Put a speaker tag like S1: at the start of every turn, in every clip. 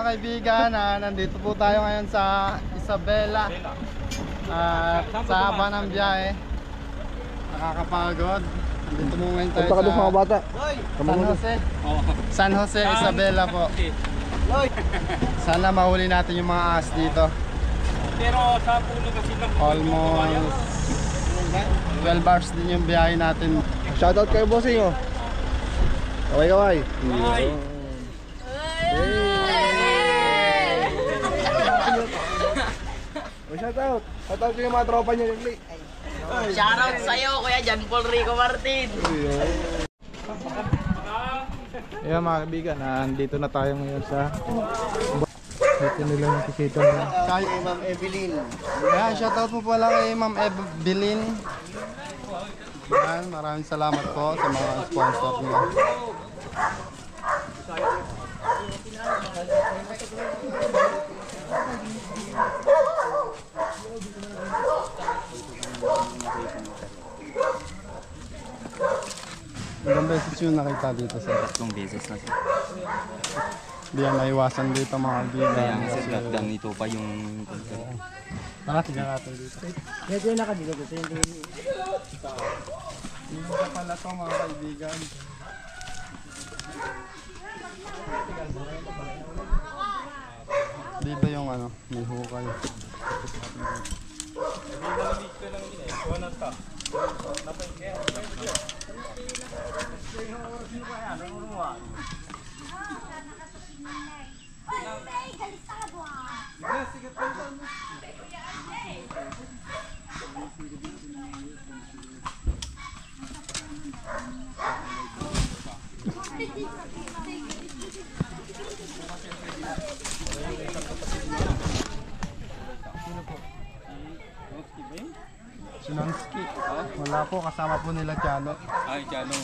S1: Kaibigan, nandito po tayo ngayon sa Isabela. Sa haba ng biyahe, nakakapagod. Nandito mo ngayon tayo sa
S2: mga bata.
S1: San Jose. San Jose, Isabela po. Sana mahuli natin yung mga ahas dito.
S3: Pero sa puno kasi lang
S1: Almost 12 hours din yung biyahe natin.
S2: Shoutout kayo, bossing, oh. Kaway. Shoutout. Shoutout ko yung mga tropa niyo.
S4: Shoutout sa'yo, Kuya Jan Paul Rico Martin.
S2: Ayan mga kaibigan, nandito na tayo ngayon sa dito nila nakikita nila.
S1: Kay Ma'am Evelyn. Ayan, shoutout mo pala kay Ma'am Evelyn. Ayan, maraming salamat po sa mga sponsor niyo. Ilang beses yung nakita dito sa
S3: 3 beses na siya.
S1: Hindi yan maiwasan dito mga kaibigan.
S3: Kaya nga sa lockdown ito pa yung
S1: Tara, tignan natin dito.
S4: Medyo nakadilo kasi hindi.
S1: Dito na pala to mga kaibigan. Dito yung ano, may hukay. Sinanski. Wala po, kasama po nila Chano.
S3: ay Janong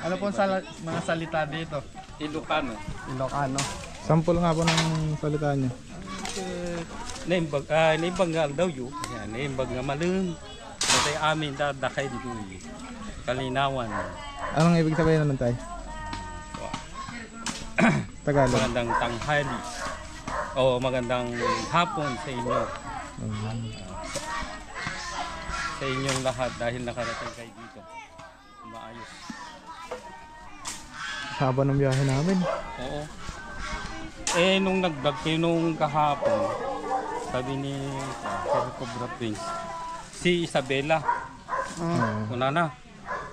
S1: Ano po mga salita dito?
S3: Ilocano.
S1: Ilocano.
S2: Sample nga po ng salita niyo.
S3: Naimbag daw yun. Naimbag nga malun. Kasi amin dadakay dito eh. Kalinawan.
S2: Anong ibig sabihin nun, tay? Tagalog.
S3: Magandang tanghali. O magandang hapon sa inyo. Sa inyong lahat dahil nakarating kayo dito. Maayos.
S2: Haba ng biyahe namin.
S3: Oo. Nung nag-vlog kayo nung kahapon, sabi ni Sir Cobra Prince, si Isabela. Wala na.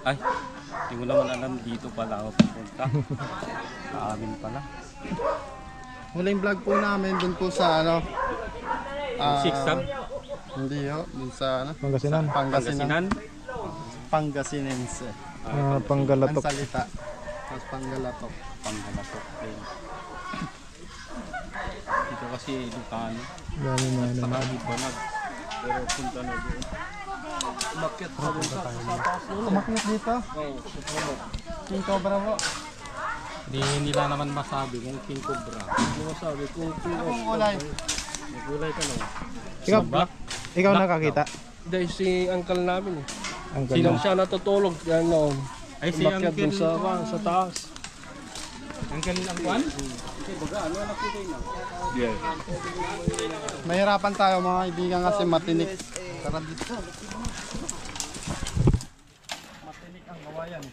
S3: Ay, hindi mo naman alam dito pala ako pupunta. Sa amin pala.
S1: Huling vlog po namin dun po sa ano.
S3: Siksag.
S1: Hindi ho, dun sa ano.
S2: Pangasinan.
S3: Pangasinan.
S1: Pangasinense. Ang
S2: Panggalatok.
S1: salita. Tapos Panggalatok.
S3: Panggalatok. Dito kasi Ilocano.
S2: Dami na yun.
S3: Marami pa nag. Pero punta na doon. Umakyat pa doon sa taas doon.
S1: Umakyat dito?
S3: Oo.
S1: King Cobra po.
S3: Hindi nila naman masabi kung King Cobra. Hindi masabi kung
S1: Anong kulay?
S3: may gulay ka naman.
S2: Ikaw nakakita?
S5: Dahil si uncle namin eh.
S2: Ang
S5: Sino
S2: ganda.
S5: siya natutulog yan noon.
S3: Ay si
S5: Umakyat
S3: Uncle
S5: dun sa taas.
S3: Uncle ang kwan? Yeah.
S1: Mahirapan tayo mga kaibigan kasi matinik. Tara dito. Matinik ang kawayan.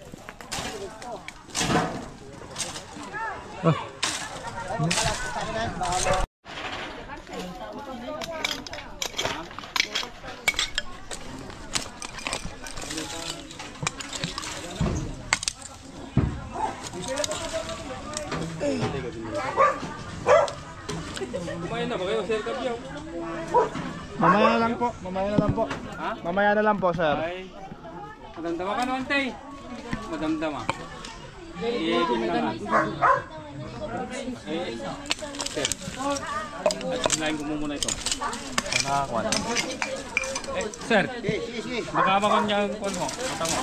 S3: Kumain na ba kayo, Sir Kabyaw?
S2: Mamaya na lang po. Mamaya na lang po.
S3: Ha?
S2: Mamaya na lang po, sir.
S3: Ay, madamdama ka naman, Tay. Madamdama. Kailangan. Sir. Sinayin ko muna ito. Nakakakuha. Sir. Nakamakon niya ang kuwan mo. Mata mo.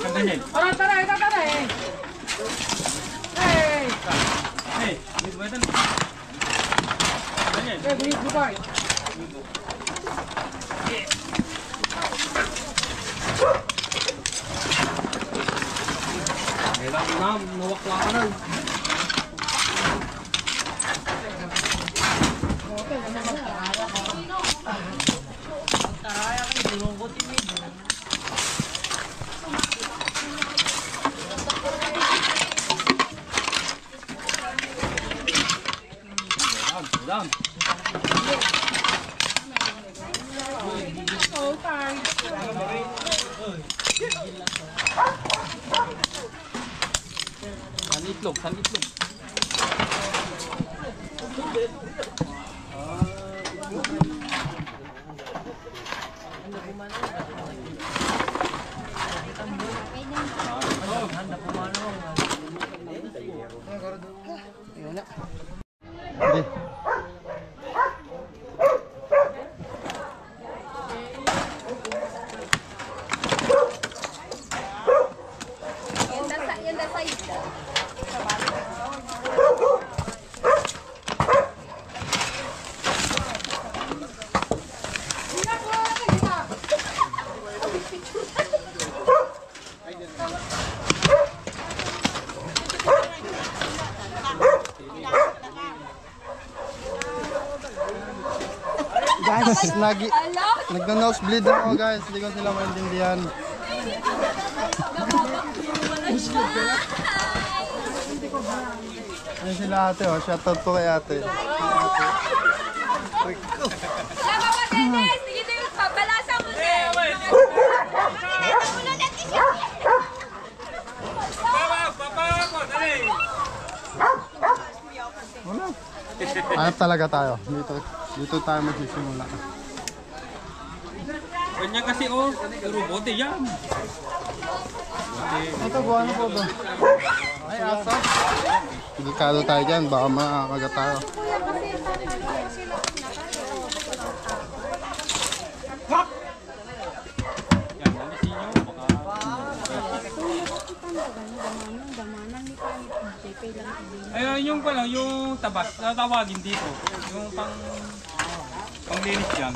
S3: Ang ganyan.
S4: Tara, eh. Hey!
S3: Hey, hindi ba ito? Ganyan.
S4: Hey, Dubai.
S5: Kailangan na, nawakla ka na.
S3: itlog, san itlog.
S1: Hindi.
S6: Yung the side.
S1: Guys, nagna-nosebleed ako guys. Hindi ko sila maintindihan. Yan sila ate oh. Shoutout po kay ate.
S6: Lama mo, Dennis! Sige na yung papalasa mo, Dennis!
S1: Wala. Hanap talaga tayo. Dito tayo magsisimula.
S3: Ganyan kasi oh, pero bote yan.
S1: Ito po, ano po ba? Ay, asa? Delikado tayo dyan, baka makakagat tayo.
S3: Yan, alisin nyo. Ayun, yung pala, yung tabas, tatawagin dito. Yung panglinis yan.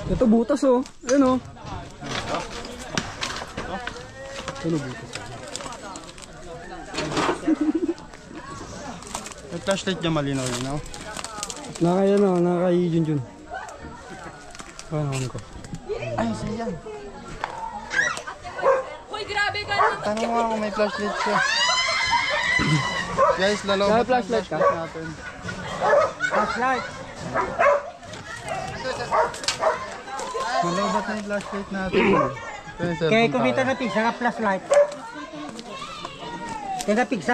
S5: Ito butas oh. Ayun oh.
S1: Yung flashlight niya malinaw-linaw.
S5: Nakaya na, nakaya Junjun. Ano ko?
S1: Ay, sa'yo yan.
S6: Hoy, grabe ka!
S1: Tanong mo kung may flashlight siya. Guys, lalobat ng
S5: flashlight ka?
S1: natin.
S5: Flashlight!
S1: Lalobat na yung flashlight natin.
S7: Kaya kumita na pigsa ka flashlight. Tena pigsa.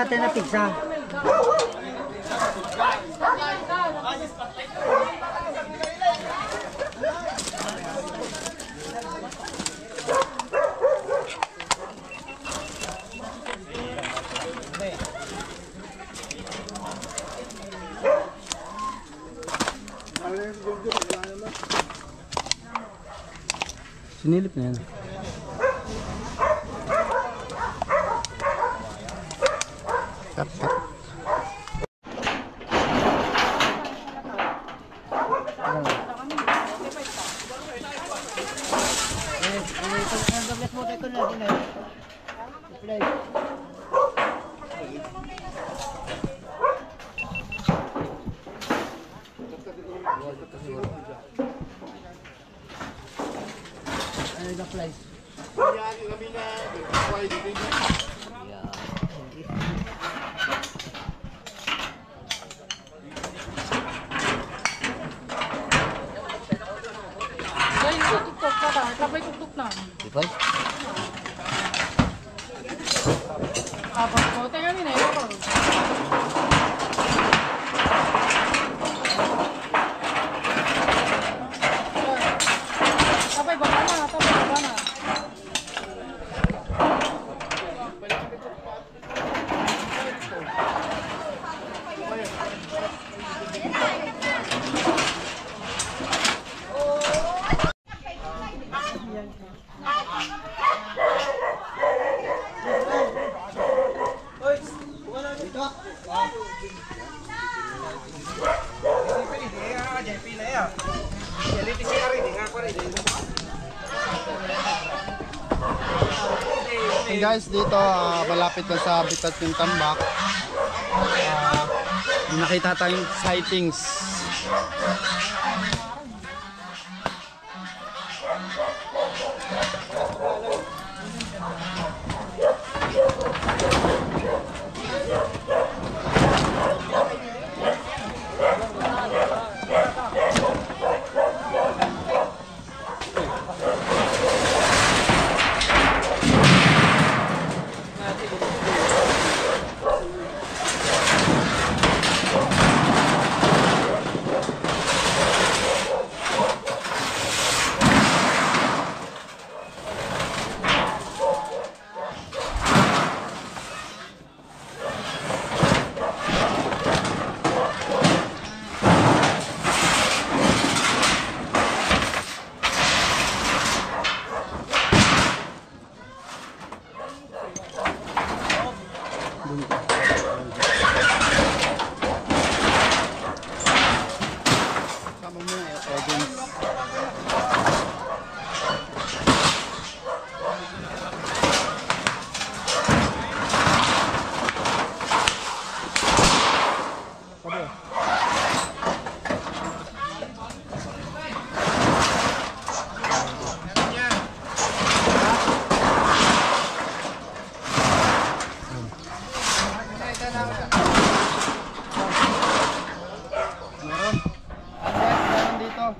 S5: Sinilip na yan.
S1: Cut, cut.
S6: Ay, tutok ka ba? Sabay tutok na.
S1: Ipay?
S6: Apa ko? Tingnan nila ako. Sabay baba na.
S1: Hey guys, dito malapit na sa habitat ng tambak. Nakita tayong sightings.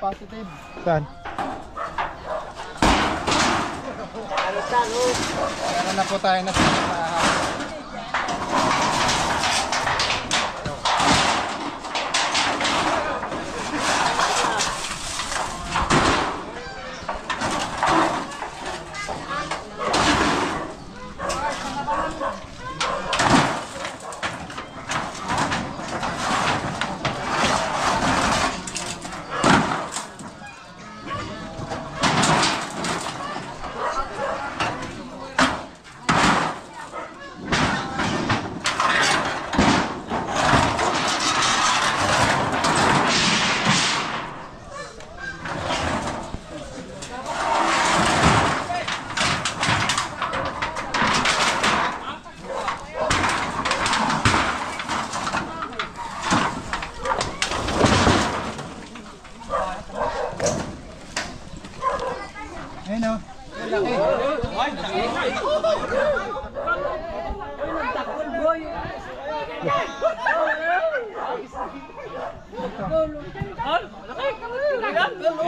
S1: positive.
S2: Saan?
S1: Meron na po tayo na sa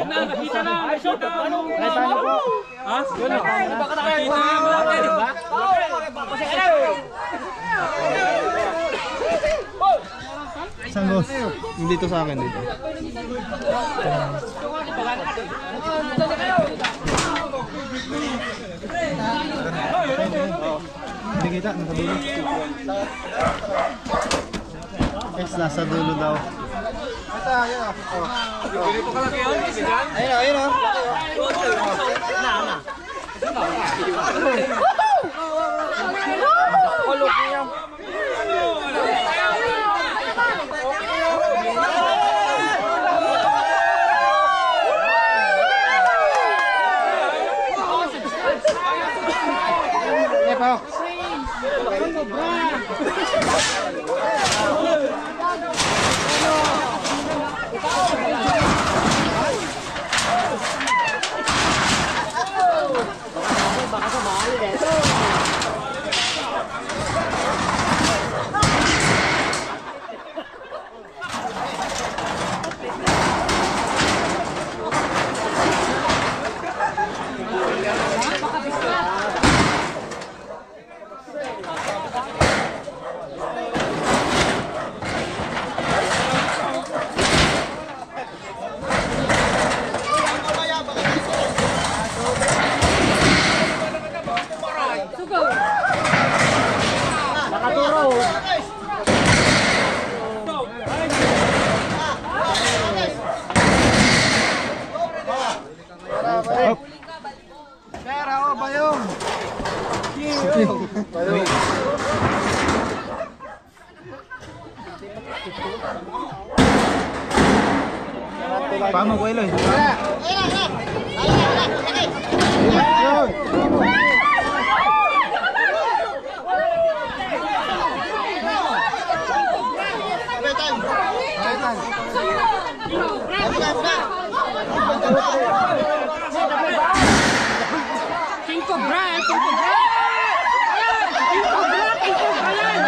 S3: Nakita na. Ha?
S2: Saan boss? Dito sa akin dito. Hindi kita, nasa dulo.
S1: Guys, nasa dulo daw.
S2: Paano ko Eloy?
S6: King Cobra! King Cobra! King Cobra! King Cobra yan!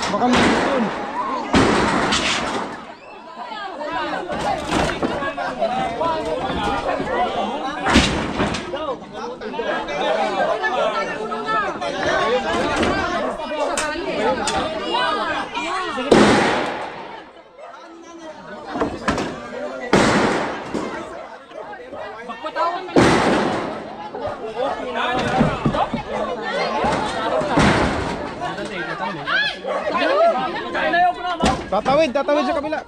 S2: Baka meron. Tatawid sa kabila.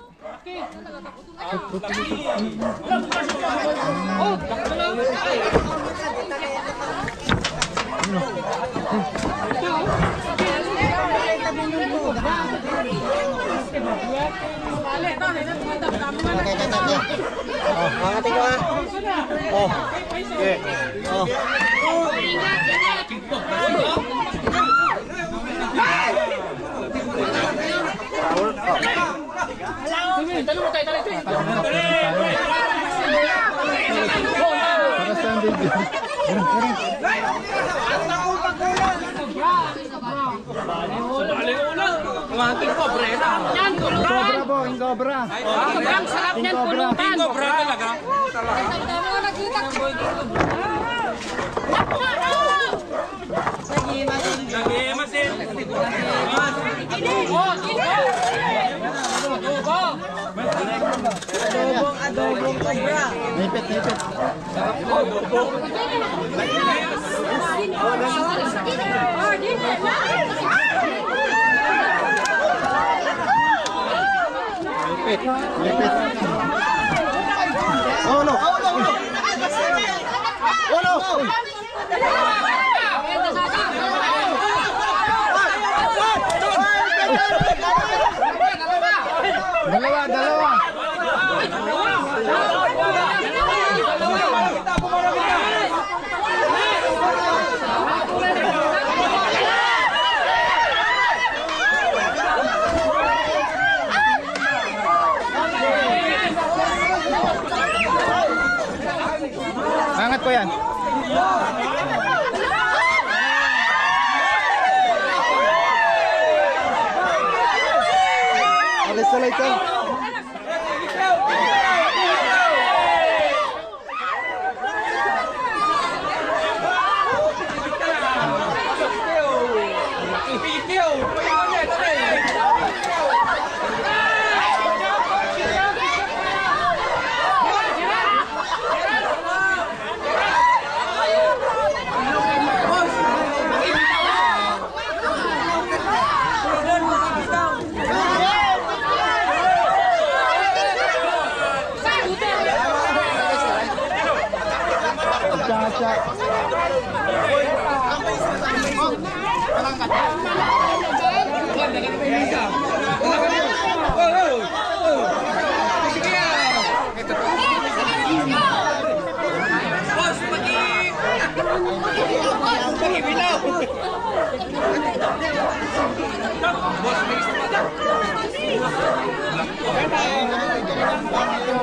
S7: Angatin ko ha. Oh. Okay. Oh.
S1: Para sa video.
S6: Yan,
S1: Cobra
S6: tulutan.
S1: po, yung cobra.
S6: Ang sarap niyan, tulutan.
S3: Cobra talaga. Nag-iimasin.
S6: Oh, sino?
S1: Nipit, nipit.
S6: Oh, dito.
S1: Nipit, nipit. Oh no! Oh no! Dalawa, dalawa. Angat ko yan. Alis na lang ito.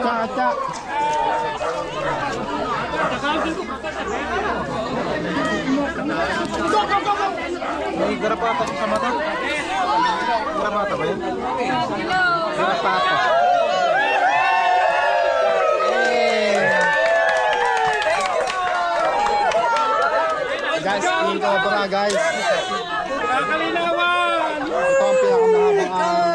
S1: Caca. May garapata sa mata? Garapata ba yan? Garapata. Guys, king cobra guys.
S3: Kalinawan!
S1: Ito ang pinakamahabang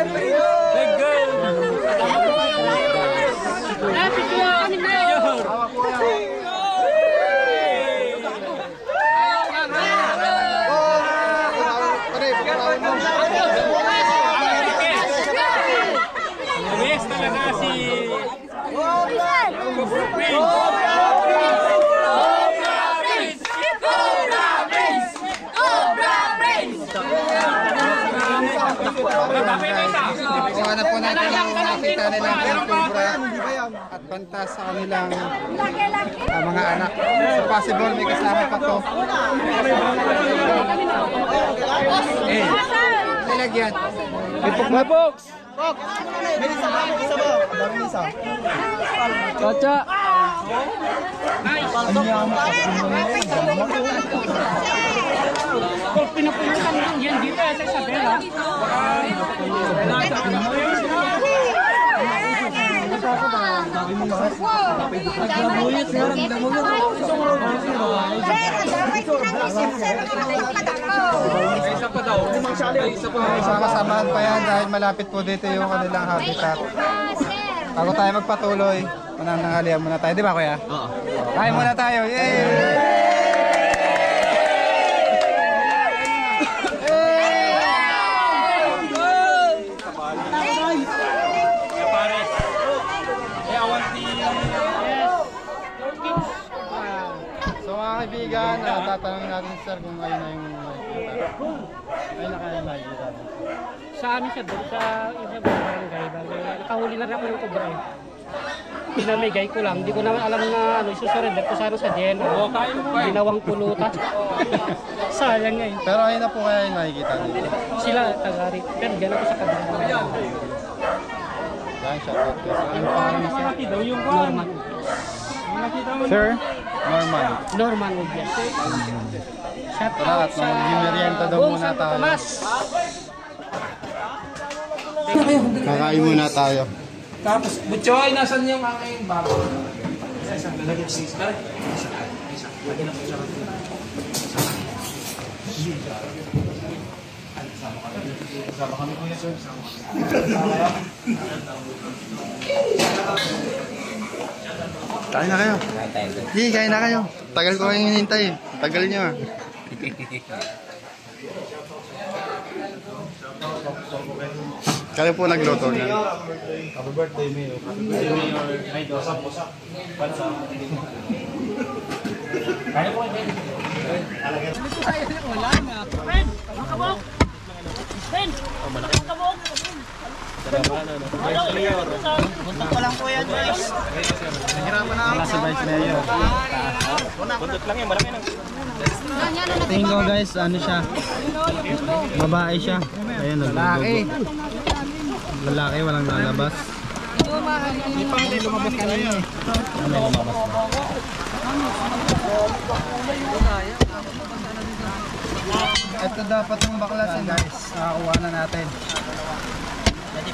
S3: Best talaga si
S1: Kung ano po natin yung nakita nilang king cobra at pantas sa kanilang mga anak. So possible may kasama pa to. Nilagyan.
S5: May box! Caca!
S6: Kung pinapulutan lang yan dito sa Isabela.
S1: Sama-samahan pa yan dahil malapit po dito yung kanilang habitat. Bago tayo magpatuloy, mananangalian muna tayo. Di ba kuya? Oo. Kain muna tayo. Yay! So mga kaibigan, tatanungin natin sir kung ayun na yung nakikita. Ayun na kaya nakikita.
S6: Sa amin siya doon, sa barangay. Nakahuli na rin ako ng kobra eh. Pinamigay ko lang. Hindi ko naman alam na isusurrender ko sana sa Jeno. Ginawang pulutan. Sayang nga eh.
S1: Pero ayun na po kaya yung nakikita dito.
S6: Sila tagari. Pero gano'n ko sa kabila.
S1: Yan, shoutout ko. Ano pangalan mo sir?
S6: Norman.
S2: Sir?
S1: Normal.
S6: Norman Ubias. Shout
S1: Tara,
S6: out
S1: at
S6: sa
S1: mag-merienda daw
S6: buong
S1: muna
S6: Santo
S1: tayo.
S6: Tomas.
S1: Kakain muna tayo.
S7: Tapos, Butchoy, nasan yung aking bago?
S1: Kain na kayo. Hindi, kain na kayo. Tagal ko kayong hinintay. Tagal nyo ah. Kayo po nagluto na.
S2: Happy birthday, Mayo.
S4: Buntot pa lang po yan, guys.
S1: Wala si Vice Mayor. Tingin ko guys, ano siya? Babae siya. Ayan, lalaki. Lalaki, walang lalabas. Hindi pa hindi lumabas kanina eh. May lumabas na. Ito dapat yung baklasin guys. Nakakuha na natin.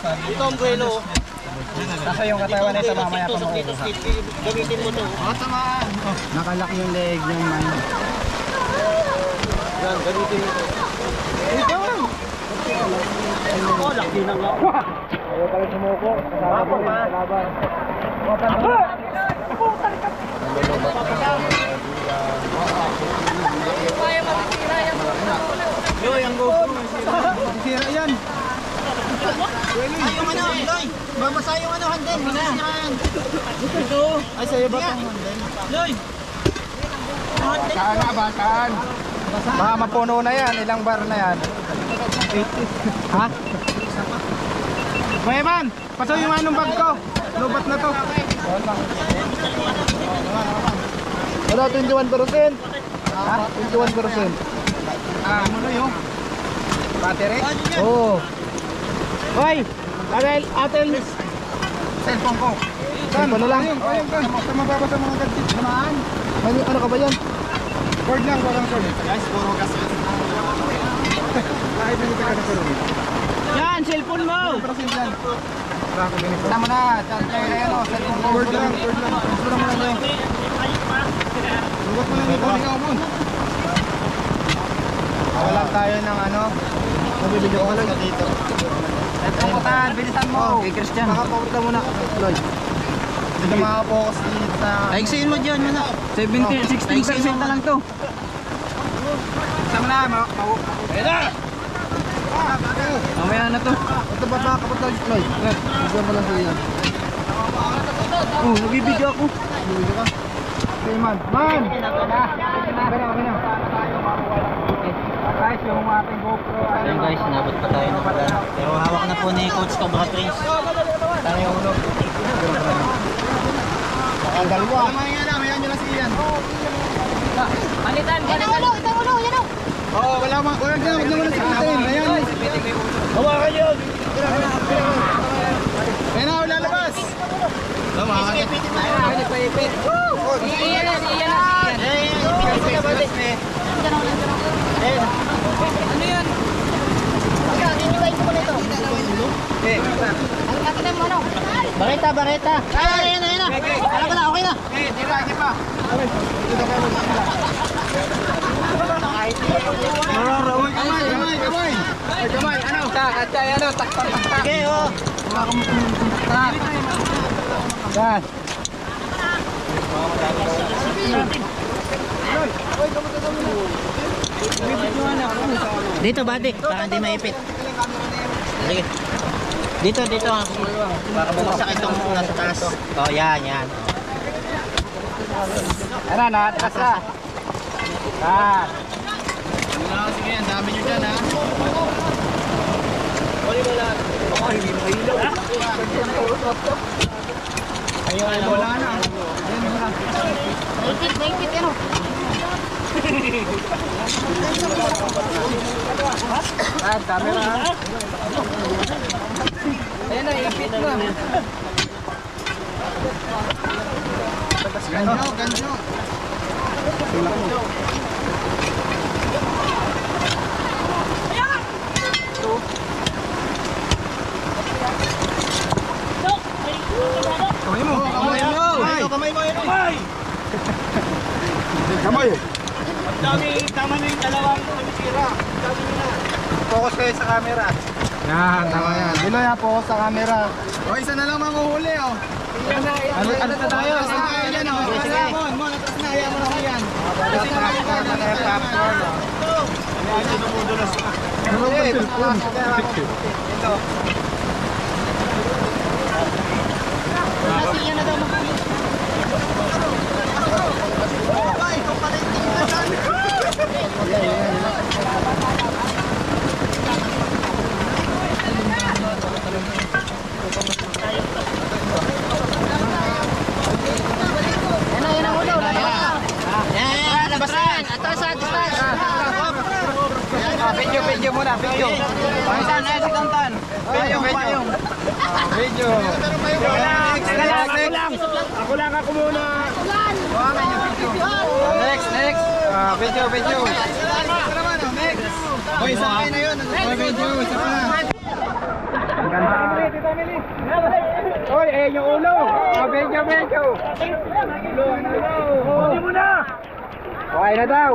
S4: Ito ang buwelo.
S1: Kasi yung katawan nito mamaya pa makukuha.
S4: Gamitin mo ito.
S1: Nakalak yung leg yung man.
S4: Yan, gamitin mo ito. Ako, laki na nga.
S1: Ayaw pala sumuko. Kasama ko rin sa laban.
S4: Yo, yung GoPro.
S1: Sira yan.
S4: Ay, yung ano, Loy. Babasa yung ano, handle. Masasiraan. Ito.
S1: Ay, sa'yo ba itong handle?
S4: Loy.
S1: Saan na ba? Saan? Baka mapuno na yan. Ilang bar na yan? 80. Ha? Kuya Man, pasaw yung anong bag ko. Lubat na to. Wala, 21%. Ha? 21%. Ano na yun? Battery? Oo. Hoy! Atel! Cellphone ko. Saan? Ano lang? Sa mababa sa mga gadget. Samaan? Ano ka ba yan? Cord lang, walang cord. Guys, puro gas yan. Kahit hindi ka na cord.
S4: Yan, cellphone mo.
S1: Tama na, charger na yan o. Cellphone ko. Cord lang, cord lang. Gusto naman na yun. Lugot mo lang ito. Ikaw mo. Walang tayo ng ano. Nabibigyan ko lang dito. Putan, bilisan mo. Okay, Christian. Makapokus ka muna. Lloyd. Hindi makapokus dito sa...
S4: Ayusin mo dyan, muna.
S1: 16% na lang to. Sama na, mamaya na to. Ito ba ba kapag Lloyd? Bigyan mo lang sa iyan. Oh, nagbibigyan ako. Nagbibigyan ka? Okay, man. Man! Okay na. Guys, yung ating GoPro.
S4: Ayun guys, sinabot pa tayo ng pala. Pero hawak na po ni Coach Cobra Prince.
S1: Tayo yung ulo. Ang dalawa. Mamaya na, mayan nyo lang sa iyan.
S6: Palitan,
S8: Yan ang ulo, yan o.
S1: Oo, wala naman sa atin. Ayan.
S4: Hawakan yun!
S1: Ayan na, wala labas.
S8: Ano yan? Inibay ko muna ito. Ang akin mo ano?
S4: Bareta! Ay, ayun na! Alam ko na, okay na!
S1: Di pa. Kamay. Ano? Kacay, ano? Tak.
S4: Okay, oh!
S1: Tak. Yan.
S4: Dito, bati. Para hindi maipit. Sige. Dito. Para bumagsak itong nasa taas. Oh, yan.
S1: Ano na? Taas na. Yan.
S4: Sige, ang dami nyo dyan, ha? Ayun,
S1: Wala na.
S8: Naipit, ano?
S1: Camera. Ayan na, ipit na. Ganjo. Kamay. Tama na yung dalawang tumitira. Focus kayo sa camera.
S2: Yan, tama yan.
S1: Dilo yan, focus sa camera. O, isa na lang manguhuli, oh. Ano na tayo? Yan, oh. Atras na, Mon. Atras na. Hayaan mo na ako yan. Kasi na lang yan. Ano yung dumudulas na? Ano ba yung cellphone? Ito. Kasi yan na daw maghuli. Ito pala yung tingnan. Video muna, video. Pangsan, si Tantan. Video. Ako lang muna. Next. Video. Hoy, sa akin na yun. Video, isa pa na. Hoy, yung ulo. Video. Hindi mo na. Okay na daw.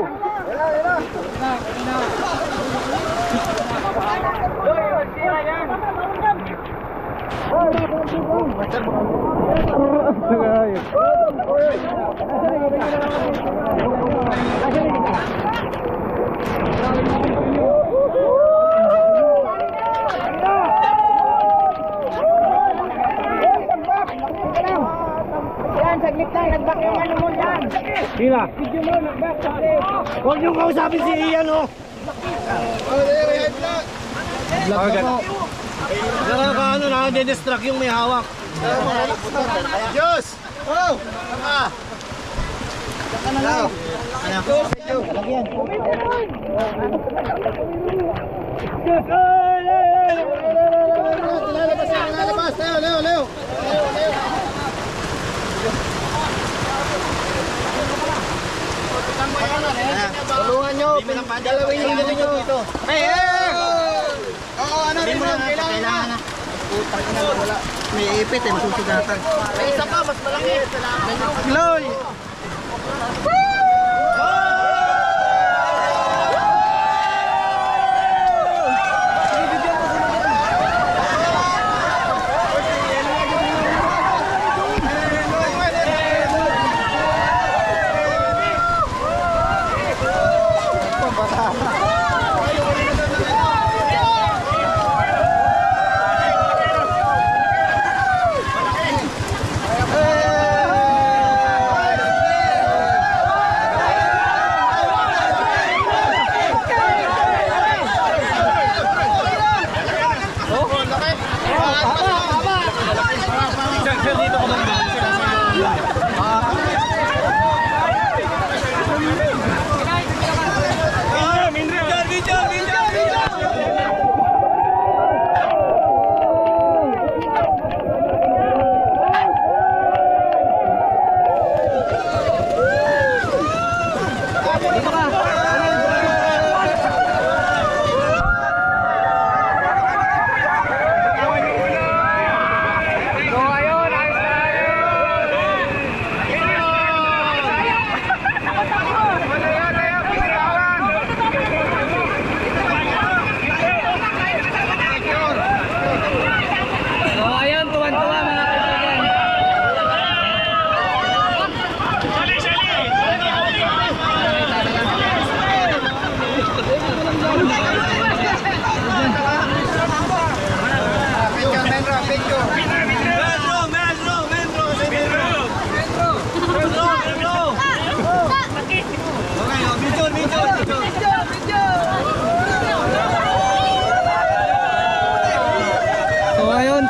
S1: Saglit lang, nag-back yung ano mo dyan. Sila? Video mo, nag-back. Huwag niyong kausapin si Ian, oh. Vlog po. Nakakaano, nakadidistract yung may hawak. Diyos! Oh! Ano? Lagyan. Lalabas! Leo! Tulungan nyo, dalawin yung dito. Hey! Oo, ano rin mo, kailangan na. Putang ina, wala. May ipit eh, masusugatan. May isa pa, mas malaki. Gloy!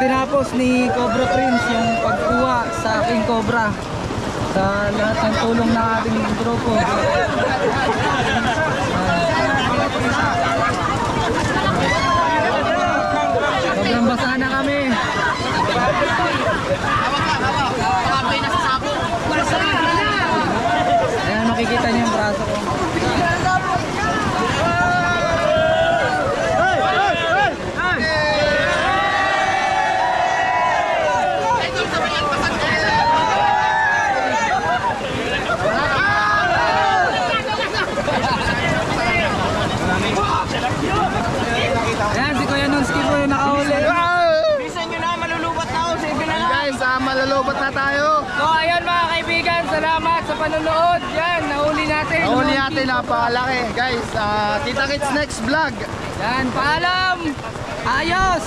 S1: Tinapos ni Cobra Prince yung pagkuha sa King Cobra sa lahat ng tulong ng ating grupo. Sobrang basa na kami. Hawak na sa sabo.
S8: panonood. Yan, nahuli natin.
S1: Nahuli natin, napakalaki. Guys, kita-kits next vlog.
S8: Yan, paalam. Ayos.